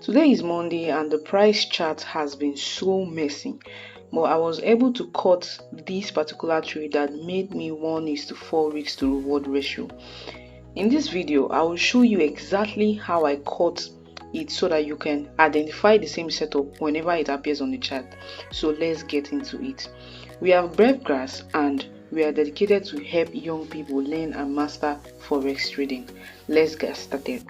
Today is Monday and the price chart has been so messy, but I was able to cut this particular trade that made me 1:4 risk to reward ratio. In this video, I will show you exactly how I cut it so that you can identify the same setup whenever it appears on the chart. So let's get into it. We have Breadgrass and we are dedicated to help young people learn and master forex trading. Let's get started.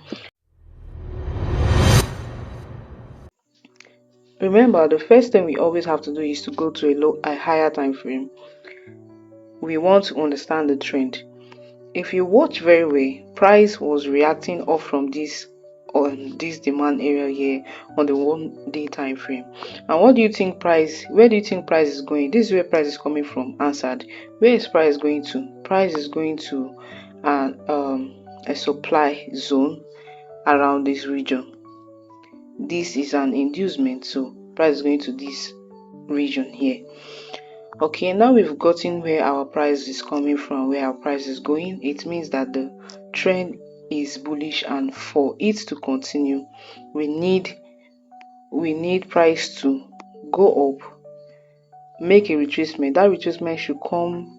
Remember, the first thing we always have to do is to go to a higher time frame. We want to understand the trend. If you watch very well, price was reacting off from this demand area here on the 1 day time frame. And what do you think where do you think price is going? This is where price is coming from. Answered. Where is price going to? Price is going to a supply zone around this region. This is an inducement, so price is going to this region here. Okay, now we've gotten where our price is coming from, where our price is going. It means that the trend is bullish, and for it to continue, we need price to go up, make a retracement. That retracement should come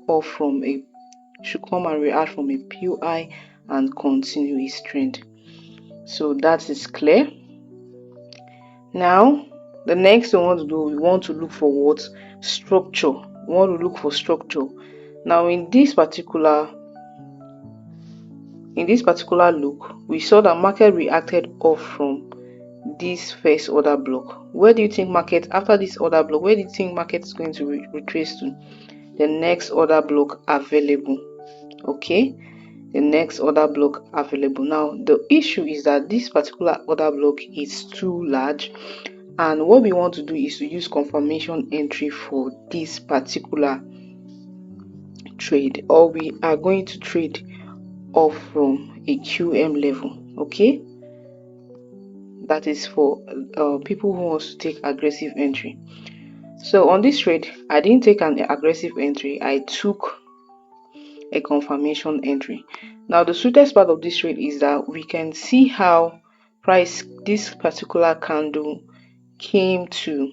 and react from a POI and continue its trend. So that is clear. Now the next thing we want to do, we want to look for what? Structure. We want to look for structure. Now in this particular look, we saw that market reacted off from this first order block. Where do you think market, after this order block, where do you think market is going to retrace to? The next order block available. Okay, the next order block available. Now the issue is that this particular order block is too large, and what we want to do is to use confirmation entry for this particular trade, or we are going to trade off from a QM level. Okay, that is for people who want to take aggressive entry. So on this trade, I didn't take an aggressive entry, I took a confirmation entry. Now the sweetest part of this trade is that we can see how this particular candle came to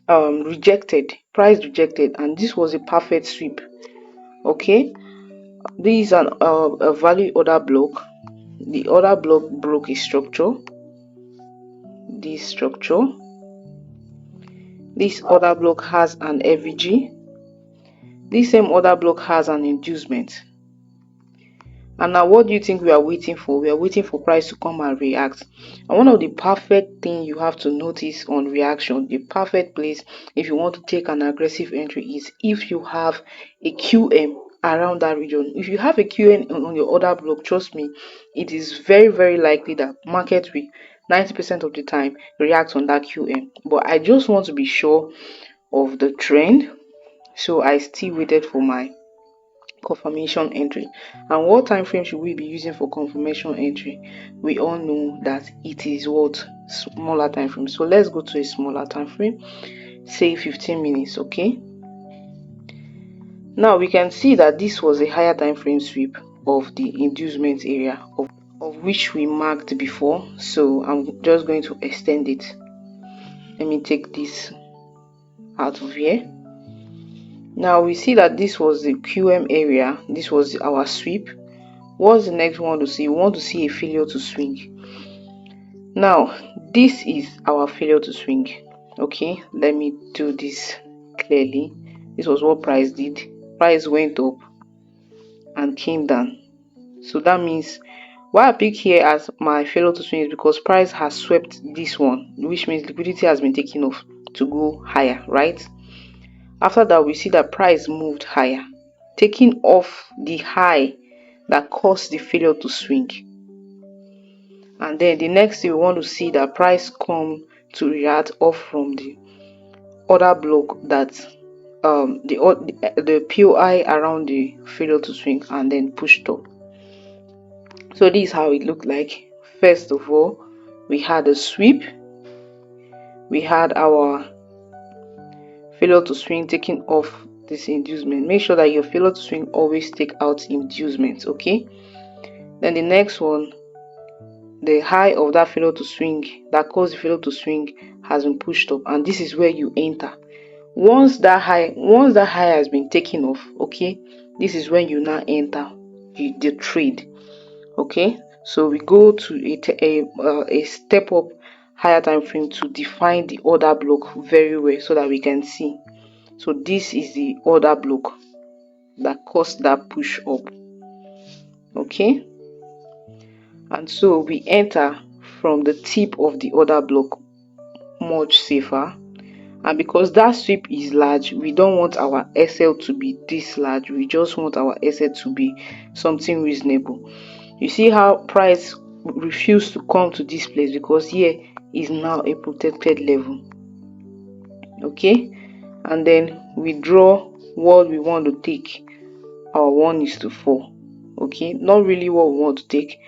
price rejected, and this was a perfect sweep. Okay, this is a value order block. The order block broke a structure. This order block has an FVG. This same order block has an inducement. And now what do you think we are waiting for? We are waiting for price to come and react. And one of the perfect thing you have to notice on reaction, the perfect place if you want to take an aggressive entry, is if you have a QM around that region. If you have a QM on your order block, trust me, it is very, very likely that market will 90% of the time react on that QM. But I just want to be sure of the trend, so I still waited for my confirmation entry. And what time frame should we be using for confirmation entry? We all know that it is what? Smaller time frame. So let's go to a smaller time frame, say 15 minutes. Okay, now we can see that this was a higher time frame sweep of the inducement area of which we marked before. So I'm just going to extend it. Let me take this out of here. Now we see that this was the QM area, this was our sweep. What's the next one to see? We want to see a failure to swing. Now this is our failure to swing. Okay, let me do this clearly. This was what price did. Price went up and came down. So that means why I pick here as my failure to swing is because price has swept this one, which means liquidity has been taken off to go higher, right? After that, we see that price moved higher, taking off the high that caused the failure to swing. And then the next thing, we want to see that price come to react off from the order block that the POI around the failure to swing, and then pushed up. So this is how it looked like. First of all, we had a sweep, we had our failure to swing taking off this inducement. Make sure that your failure to swing always take out inducements. Okay, then the next one, the high of that failure to swing that caused the failure to swing has been pushed up, and this is where you enter. Once that high has been taken off, okay, this is when you now enter the trade. Okay, so we go to a step up higher time frame to define the order block very well so that we can see. So this is the order block that caused that push up. Okay, and so we enter from the tip of the order block much safer. And because that sweep is large, we don't want our SL to be this large, we just want our SL to be something reasonable. You see how price refused to come to this place because here is now a protected level. Okay, and then we draw what we want to take, our 1:4. Okay, not really what we want to take,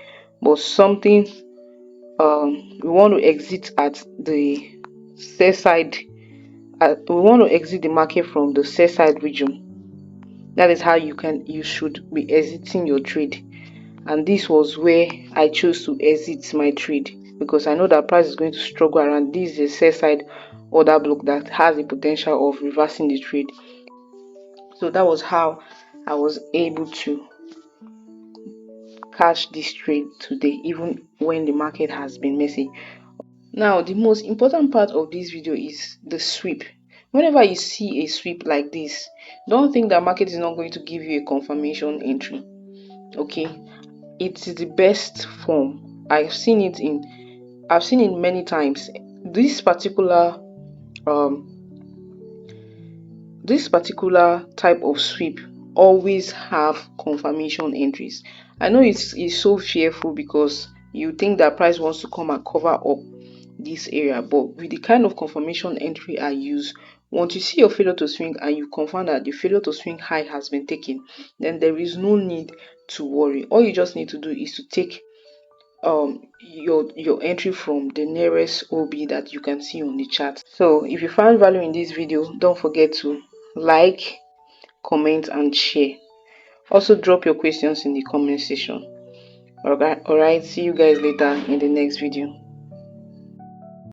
but something we want to exit at the sell side. We want to exit the market from the sell side region. That is how you should be exiting your trade. And this was where I chose to exit my trade because I know that price is going to struggle around this is a sell side order block that has the potential of reversing the trade. So that was how I was able to catch this trade today, even when the market has been messy. Now, the most important part of this video is the sweep. Whenever you see a sweep like this, don't think that market is not going to give you a confirmation entry. Okay, it is the best form. I've seen it many times. This particular type of sweep always have confirmation entries. I know it's so fearful because you think that price wants to come and cover up this area, but with the kind of confirmation entry I use, once you see your failure to swing and you confirm that the failure to swing high has been taken, then there is no need to worry. All you just need to do is to take your entry from the nearest OB that you can see on the chart. So if you found value in this video, don't forget to like, comment and share. Also drop your questions in the comment section. Alright, see you guys later in the next video.